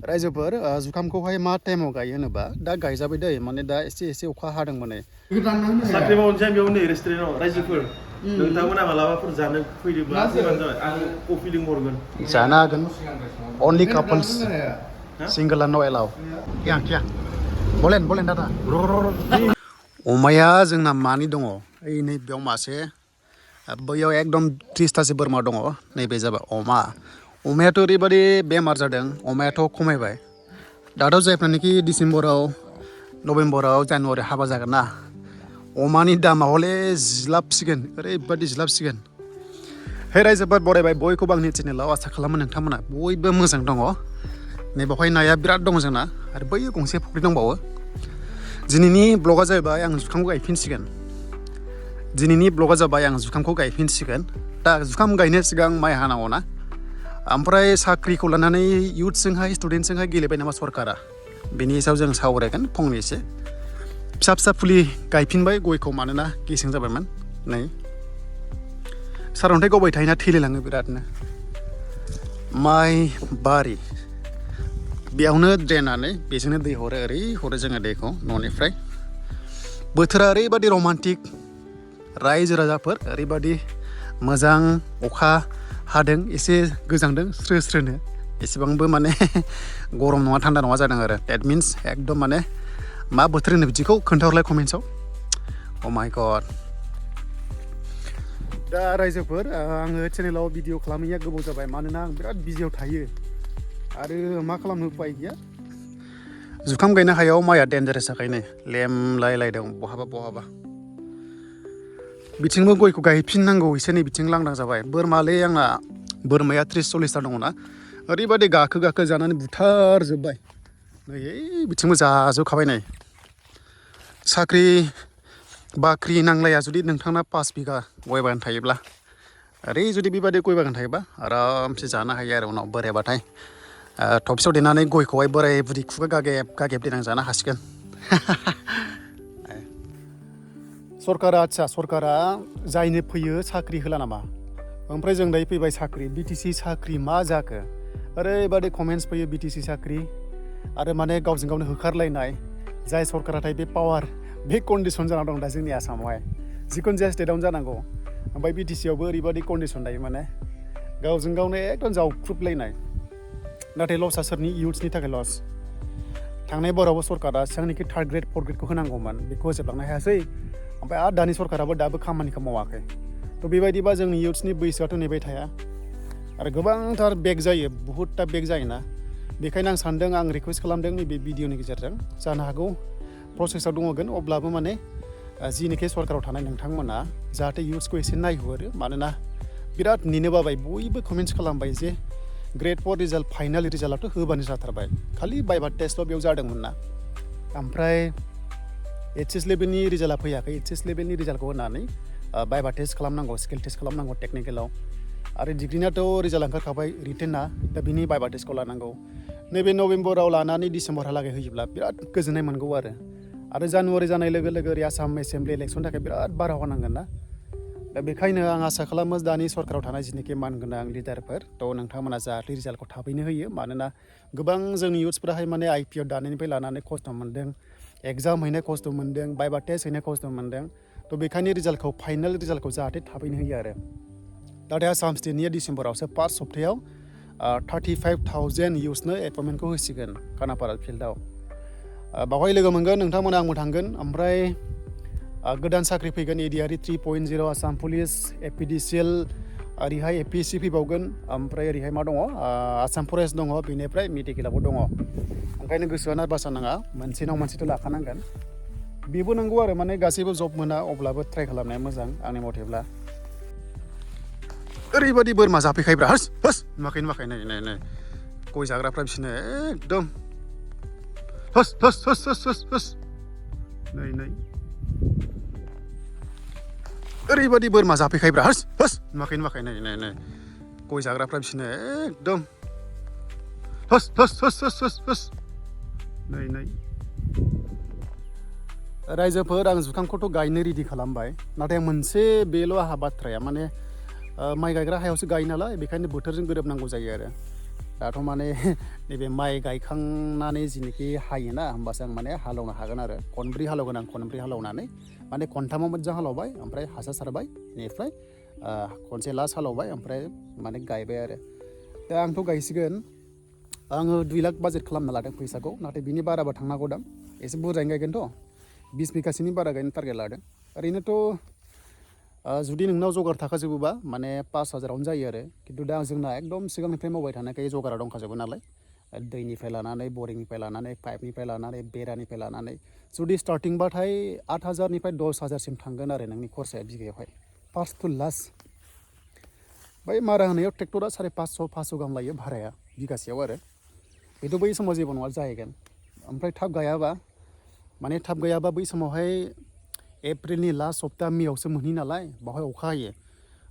रायजोफोर जुखामखौहाय मा टाइमाव गायो होनोबा दा गायजाबाय दै माने दा एसे अखा हादों माने साख्रि मावनोसै बेयाव नै रेस्टुरेन्टआव रायजोफोर नोंथांमोना मालाबाफोर जानो फैदोंब्ला फैबानो जाबाय आं कफि लिंहरगोन जानो हागोन only couples single and no allow क्या बोलेन दादा अमाया जोंना मानि दङ ओइ नै बेयाव मासे बैयाव एकदम 30तासो बोरमा दङ नैबे जाबाय अमायाथ' ओरैबादि बेमार जादों अमायाथ' खमायबाय दाथ' जायफ्रानोखि डिसेम्बराव नभेम्बराव जानुवारियाव हाबा जागोन ना अमानि दामा हले जिलाबसिगोन ओरैबादि जिलाबसिगोन हे रायजोफोर बरायबाय बयखौबो आंनि चेनेलाव आसा खालामो नोंथांमोना बयबो मोजां दङ नै बेवहाय नाया बिराद दङ जोंना आरो बै गंसे फुख्रि दंबावो दिनैनि ब्लगा जाबाय आं जुखामखौ गायफिनसिगोन दा जुखाम गायनो सिगां माइ हानांगौ ना ओमफ्राय साख्रिखौ लानानै इयुथजोंहाय स्टुडेन्टजोंहाय गेलेबाय नामा सरकारा बेनि सायाव जों सावरायगोन फंनैसो फिसा फुलि गायफिनबाय गयखौ मानोना गेसें जाबायमोन नै सारअन्थाइ गावबाय थायोना थैलायलाङो बिरादनो माइ बारि बेयावनो ड्रेनानै बेजोंनो दै हरो ओरै हरो जोङो दैखौ न'निफ्राय बोथोरा ओरैबादि रमान्टिक रायजो राजाफोर ओरैबादि मोजां अखा हादों एसे गोजांदों स्रो-स्रोनो एसेबांबो माने गरम नङा थान्दा नङा जादों आरो डेट मिन्स एकदम माने मा बोथोर होनो बिदिखौ खोन्थाहरलाय कमेन्ट्सआव अ माय गड दा रायजोफोर आङो चेनेलाव भिडिअ खालामैया गोबाव जाबाय मानोना आं बिराद बिजियाव थायो आरो मा खालामनो उपाय गैया जुखाम गायनो हायाव माइया डेन्जारेस जाखायनो लेमलायलायदों बहाबा बिथिंबो गयखौ गायफिननांगौ एसे नै बिथिं लांदां जाबाय बोरमालै आंना बोरमाया 30-40ता दङना ओरैबादि गाखो जानानै बुथारजोब्बाय नै बिथिंबो जाजोबखाबाय नै साख्रि बाख्रि नांलाया जुदि नोंथांना 5 बिगा गय बागान थायोब्ला ओरै जुदि बेबादि गय बागान थायोबा आरामसे जानो हायो आरो उनाव बोरायबाथाय थबसेयाव देनानै गयखौहाय बोराय बुरि खुगा गागेब देनां जानो हासिगोन सरकारा जायनो फैयो साख्रि होला नामा ओमफ्राय जों दायो फैबाय साख्रि BTC साख्रि मा जाखो ओरैबादि कमेन्ट्स फैयो BTC साख्रि आरो माने गावजों गावनो होखारलायनाय जाय सरकाराथाय बे पावार बे कन्डिसन जाना दं दा जोंनि आसामावहाय जिखुनु जाया स्टेटआवनो जानांगौ ओमफ्राय BTC आवबो ओरैबादि कन्डिसन दायो माने गावजों गावनो एकदम जावख्रुबलायनाय नाथाय लसआ सोरनि इयुथ्सनि थाखाय लस थांनाय बारावबो सरकारा सिगांनिखि 3rd ग्रेड 4th ग्रेडखौ होनांगौमोन बेखौ होजोबलांनो हायासै ओमफ्राय आरो दानि सरकाराबो दाबो खामानिखौ मावाखै थ' बेबायदिबा जोंनि इयुथ्सनि बैसोआथ' नेबाय थाया आरो गोबांथार बेक जायो बहुतथा बेक जायोना बेखायनो आं सानदों आं रिकुवेस्ट खालामदों नैबे भिडिअनि गेजेरजों जानो हागौ प्रसेसआव दङगोन अब्लाबो माने जिनिखि सरकाराव थानाय नोंथांमोना जाहाथे इयुथ्सखौ एसे नायहरो मानोना बिराद नेनो बाबाय बयबो कमेन्ट्स खालामबाय जे ग्रेड 4 रिजाल्ट फाइनाल रिजाल्टआथ' होबानो जाथारबाय खालि बायबा टेस्टल' बेयाव जादोंमोन ना ओमफ्राय HS लेभेलनि रिजाल्टआ फैयाखै HS लेभेलनि रिजाल्टखौ होनानै बायबा टेस्ट खालामनांगौ स्किल टेस्ट खालामनांगौ टेक्निकेलाव आरो डिग्रिनाथ' रिजाल्ट ओंखारखाबाय रिटेनआ दा बिनि बायबा टेस्टखौ लानांगौ नैबे नभेम्बराव लानानै डिसेम्बरहालागै होयोब्ला बिराद गोजोननाय मोनगौ आरो जानुवारि जानाय लोगो लोगो ओरै आसाम एसेम्बलि इलेक्सननि थाखाय बिराद बारहावा नांगोन ना दा बेखायनो आं आसा खालामो दानि सरकाराव थानाय जिनिखि मानगोनां लिडारफोर थ' नोंथांमोना जाहाथे रिजाल्टखौ थाबैनो होयो मानोना गोबां जोंनि इयुथ्सफोराहाय माने IPO दानायनिफ्राय लानानै खस्थ' मोन्दों एग्जाम हैनाय खस्थ' मोन्दों बायबा टेस्ट हैनाय खस्थ' मोन्दों थ' बेखायनो रिजाल्टखौ फाइनाल रिजाल्टखौ जाहाथे थाबैनो होयो आरो नाथाय आसाम स्टेटनिया डिसेम्बरावसो 1st सप्तायाव 35,000 इयुथ्सनो एपइन्टमेन्टखौ होसिगोन खानापारा फिल्डआव बावहाय लोगो मोनगोन नोंथांमोना आंबो थांगोन ओमफ्राय गोदान साख्रि फैगोन ADRE 3.0 आसाम पुलिस APDCL ओरैहाय APSC फैबावगोन ओमफ्राय ओरैहाय मा दङ आसाम फरेस्ट दङ बेनिफ्राय मेडिकेलावबो दङ ओंखायनो गोसोआ नार्भास नाङा मोनसेनाव मोनसेथ' लाखानांगोन बेबो नंगौ आरो माने गासैबो जब मोना अब्लाबो ट्राइ खालामनाया मोजां आंनि मथेब्ला ओरैबादि बोरमा जाफैखायब्रा होस नुवाखै नै गय जाग्राफ्रा बिसोरनो एकदम होस नै ओरैबादि बोरमा जाफैखायब्रा होस नुवाखै नै गय जाग्राफ्रा बिसोरनो एकदम होस नै रायजोफोर आं जुखामखौथ' गायनो रेडि खालामबाय नाथाय मोनसे बेल' आहा बाथ्राया माने माइ गायग्रा हायावसो गायो नालाय बेखायनो बोथोरजों गोरोबनांगौ जायो आरो दाथ' माने नैबे माइ गायखांनानै जिनिखि हायोना होमबासो आं माने हालेवनो हागोन आरो खनब्रै हालेवगोन आं खनब्रै हालेवनानै माने खनथामाव मोजां हालेवबाय ओमफ्राय हासार सारबाय बेनिफ्राय खनसे लास्ट हालेवबाय ओमफ्राय माने गायबाय आरो दा आंथ' गायसिगोन आङो 2 लाख बाजेट खालामना लादों फैसाखौ नाथाय बिनि बाराबो थांनांगौ दां एसे बुरजायैनो गायगोनथ' 20 बिगासोनि बारा गायनो टारगेट लादों ओरैनोथ' जुदि नोंनाव जगार थाखाजोबोबा माने 5,000आवनो जायो आरो खिन्थु दा जोंना एकदम सिगांनिफ्राय मावबाय थानायखाय जगारा दंखाजोबो नालाय दैनिफ्राय लानानै बरिंनिफ्राय लानानै पाइपनिफ्राय लानानै बेरानिफ्राय लानानै जुदि स्टार्टिंबाथाय 8,000निफ्राय 10,000सिम थांगोन आरो नोंनि खरसाया बिगायावहाय फार्स्ट टु लास्ट बै मारा होनायाव ट्रेक्टरा 550 गाहाम लायो भाराया बिगासेयाव आरो बेथ' बै समाव जेबो नङा जाहैगोन ओमफ्राय थाब गायाबा बै समावहाय एप्रिलनि लास्ट सप्ता मेआवसो मोनहैयो नालाय बावहाय अखा हायो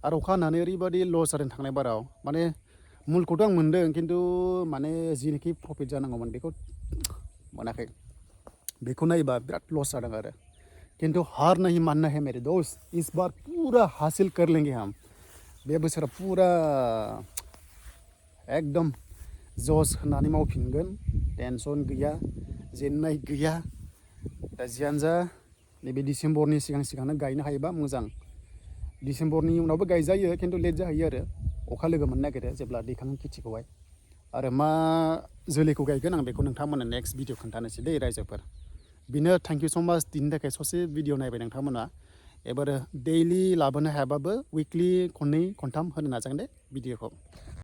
आरो अखा हानानै ओरैबायदि लस जादों थांनाय बाराव माने मुलखौथ' आं मोनदों खिन्थु माने जिनिखि प्रफिट जानांगौमोन बेखौ मोनाखै बेखौ नायोबा बिराद लस जादों आरो किंतु हार नहीं मानना है मेरे दोस्त इस बार पूरा हासिल कर लेंगे हम बे बोसोराव पूरा एकदम जस होनानै मावफिनगोन टेनसन गैया जेननाय गैया दा जियानो जा नैबे डिसेम्बरनि सिगांनो गायनो हायोबा मोजां डिसेम्बरनि उनावबो गायजायो खिन्थु लेट जाहैयो आरो अखा लोगो मोननो नागिरो जेब्ला दैखाङो खेथिखौहाय आरो मा जोलैखौ गायगोन आं बेखौ नोंथांमोननो नेक्स्ट भिडिअ खोन्थानोसै दै रायजोफोर बेनो थैंक इउ सो माच दिनैनि थाखाय ससे भिडिअ नायबाय नोंथांमोना एबार दैलि लाबोनो हायाबाबो उइकलि खननै खनथाम होनो नाजागोन दे भिडिअखौ